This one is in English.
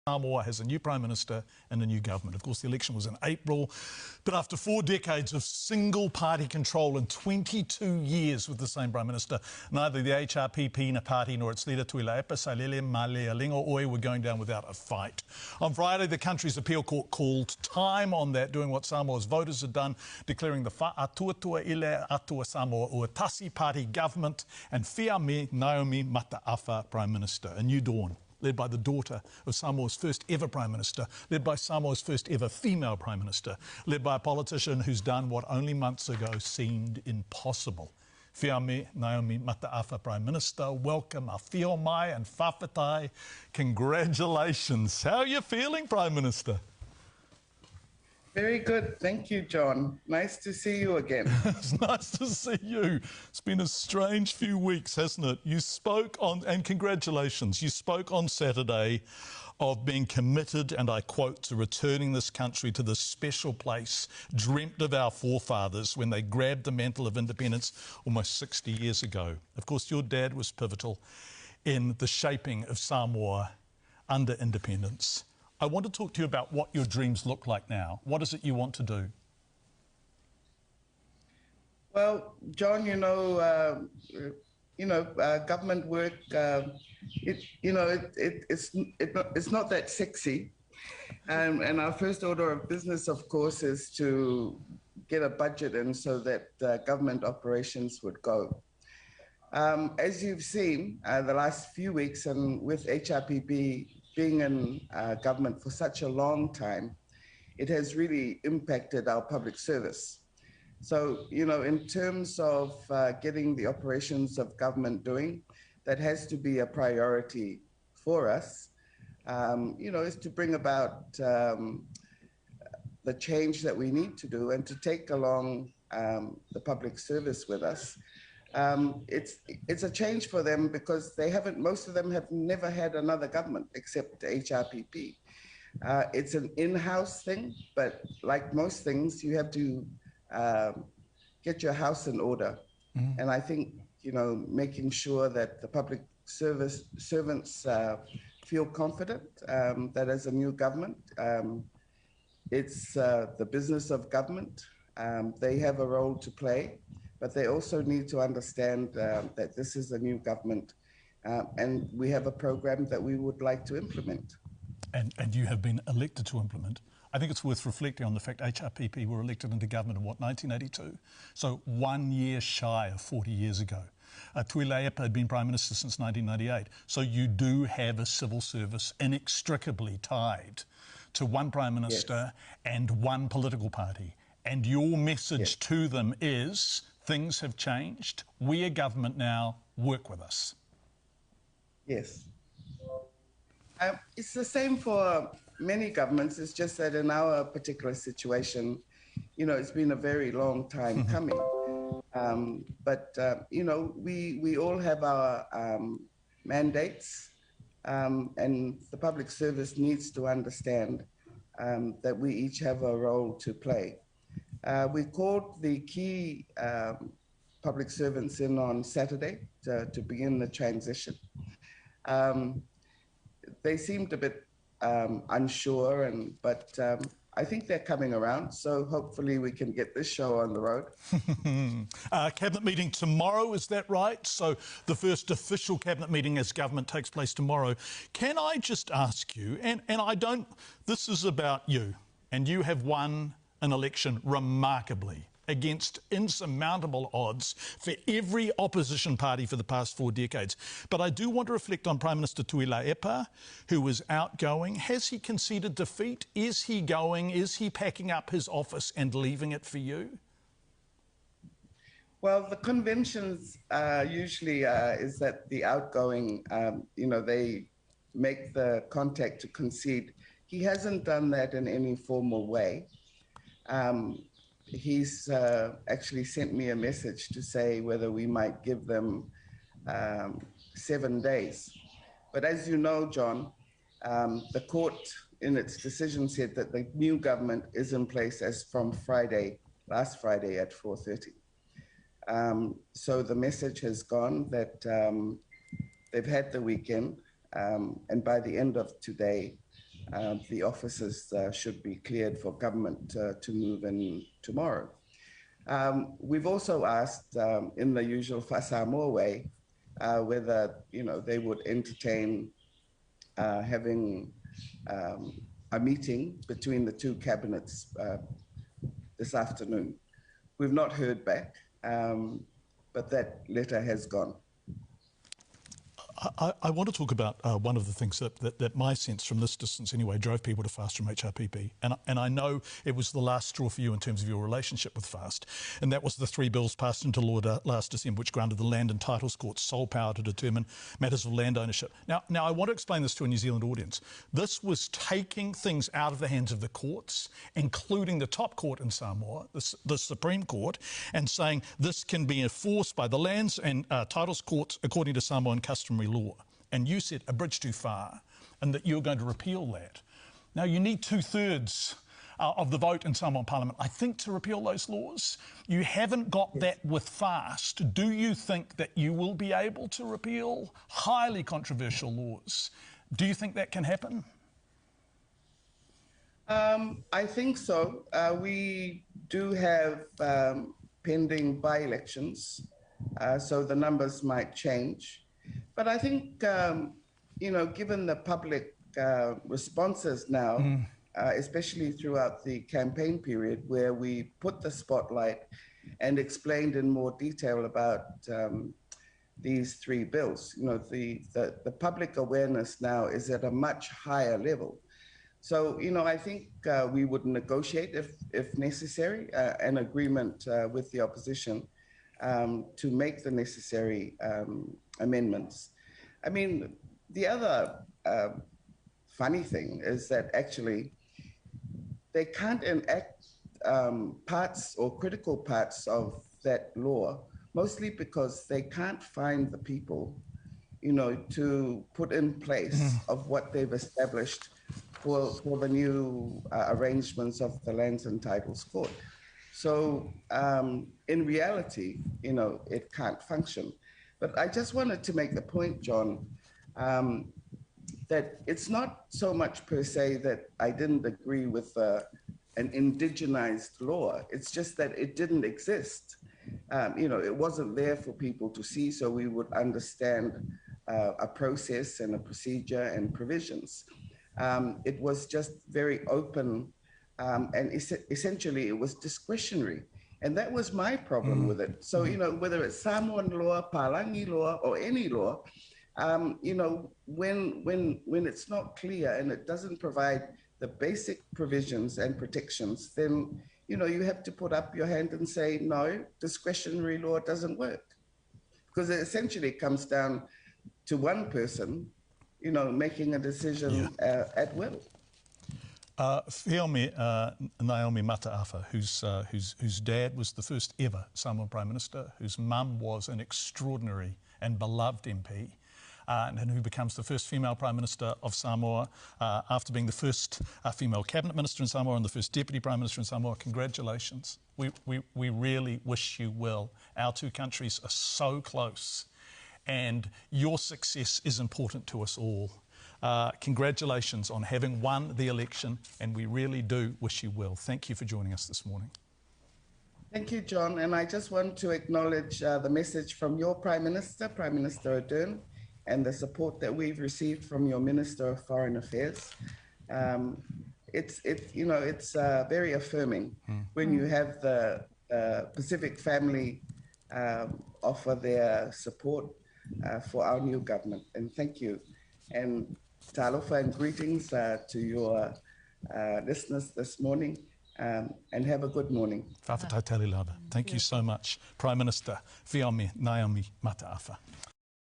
Samoa has a new Prime Minister and a new government. Of course, the election was in April, but after 4 decades of single-party control and 22 years with the same Prime Minister, neither the HRPP party nor its leader Tulai were going down without a fight. On Friday, the country's appeal court called time on that, doing what Samoa's voters had done, declaring the faamautinoa Samoa Uatasi Party government and Fiame Naomi Prime Minister, a new dawn, led by the daughter of Samoa's first ever Prime Minister, led by Samoa's first ever female Prime Minister, led by a politician who's done what only months ago seemed impossible. Fiame Naomi Prime Minister, welcome Afioga and tamaitai. Congratulations. How are you feeling, Prime Minister? Very good. Thank you, John. Nice to see you again. It's nice to see you. It's been a strange few weeks, hasn't it? You spoke on, and congratulations, you spoke on Saturday of being committed, and I quote, to returning this country to the special place dreamt of our forefathers when they grabbed the mantle of independence almost 60 years ago. Of course, your dad was pivotal in the shaping of Samoa under independence. I want to talk to you about what your dreams look like now. What is it you want to do? Well, John, government work, it's not that sexy. And our first order of business, of course, is to get a budget in so that government operations would go. As you've seen the last few weeks, and with HRPP being in government for such a long time, it has really impacted our public service. So, in terms of getting the operations of government doing, that has to be a priority for us, is to bring about the change that we need to do and to take along the public service with us. It's a change for them because most of them have never had another government except HRPP. It's an in-house thing, but like most things, you have to get your house in order. Mm-hmm. And I think, making sure that the public servants feel confident that as a new government, it's the business of government. They have a role to play. But they also need to understand that this is a new government and we have a program that we would like to implement. And you have been elected to implement. I think it's worth reflecting on the fact HRPP were elected into government in, 1982? So 1 year shy of 40 years ago. Tulai had been Prime Minister since 1998. So you do have a civil service inextricably tied to one Prime Minister, yes, and one political party. And your message, yes, to them is, things have changed. We are government now. Work with us. Yes. It's the same for many governments. It's just that in our particular situation, it's been a very long time coming. We all have our mandates, and the public service needs to understand that we each have a role to play. We called the key public servants in on Saturday to begin the transition. They seemed a bit unsure, but I think they're coming around, so hopefully we can get this show on the road. Cabinet meeting tomorrow, is that right? So the first official cabinet meeting as government takes place tomorrow. Can I just ask you, and this is about you, and you have won an election remarkably against insurmountable odds for every opposition party for the past 4 decades. But I do want to reflect on Prime Minister Tulai, who was outgoing. Has he conceded defeat? Is he going? Is he packing up his office and leaving it for you? Well, the conventions usually is that the outgoing, they make the contact to concede. He hasn't done that in any formal way. He's actually sent me a message to say whether we might give them 7 days. But as you know, John, the court in its decision said that the new government is in place as from last Friday at 4:30. So the message has gone that they've had the weekend, and by the end of today, the offices should be cleared for government to move in tomorrow. We've also asked, in the usual Samoa way, whether they would entertain having a meeting between the two cabinets this afternoon. We've not heard back, but that letter has gone. I want to talk about one of the things that my sense from this distance anyway drove people to FAST from HRPP, and I know it was the last straw for you in terms of your relationship with FAST, and that was the 3 bills passed into law last December which granted the Land and Titles Court sole power to determine matters of land ownership. Now I want to explain this to a New Zealand audience. This was taking things out of the hands of the courts, including the top court in Samoa, the Supreme Court, and saying this can be enforced by the Lands and Titles Courts according to Samoan customary law. And you said a bridge too far and that you're going to repeal that. Now you need 2/3 of the vote in Samoan Parliament, I think, to repeal those laws. You haven't got that with FAST. Do you think that you will be able to repeal highly controversial laws? Do you think that can happen? I think so. We do have pending by-elections, so the numbers might change. But I think, given the public responses now, especially throughout the campaign period where we put the spotlight and explained in more detail about these 3 bills, the public awareness now is at a much higher level. So, I think we would negotiate, if necessary, an agreement with the opposition to make the necessary amendments. I mean, the other funny thing is that actually they can't enact parts or critical parts of that law, mostly because they can't find the people, to put in place of what they've established for the new arrangements of the Lands and Titles Court. So in reality, it can't function. But I just wanted to make the point, John, that it's not so much per se that I didn't agree with an indigenized law. It's just that it didn't exist. It wasn't there for people to see, so we would understand a process and a procedure and provisions. It was just very open, and essentially it was discretionary. And that was my problem with it. So, whether it's Samoan law, Palangi law, or any law, when it's not clear and it doesn't provide the basic provisions and protections, then, you have to put up your hand and say, no, discretionary law doesn't work. Because it essentially comes down to one person, making a decision at will. Fiame Naomi Mataafa, whose dad was the first ever Samoan Prime Minister, whose mum was an extraordinary and beloved MP, and who becomes the first female Prime Minister of Samoa after being the first female Cabinet Minister in Samoa and the first Deputy Prime Minister in Samoa. Congratulations. We really wish you well. Our 2 countries are so close, and your success is important to us all. Congratulations on having won the election, and we really do wish you well. Thank you for joining us this morning. Thank you, John. And I just want to acknowledge the message from your Prime Minister, Prime Minister Ardern, and the support that we've received from your Minister of Foreign Affairs. It's very affirming when you have the Pacific family offer their support for our new government. And thank you. And talofa and greetings to your listeners this morning, and have a good morning. Thank you so much, Prime Minister Fiame Naomi Mataafa.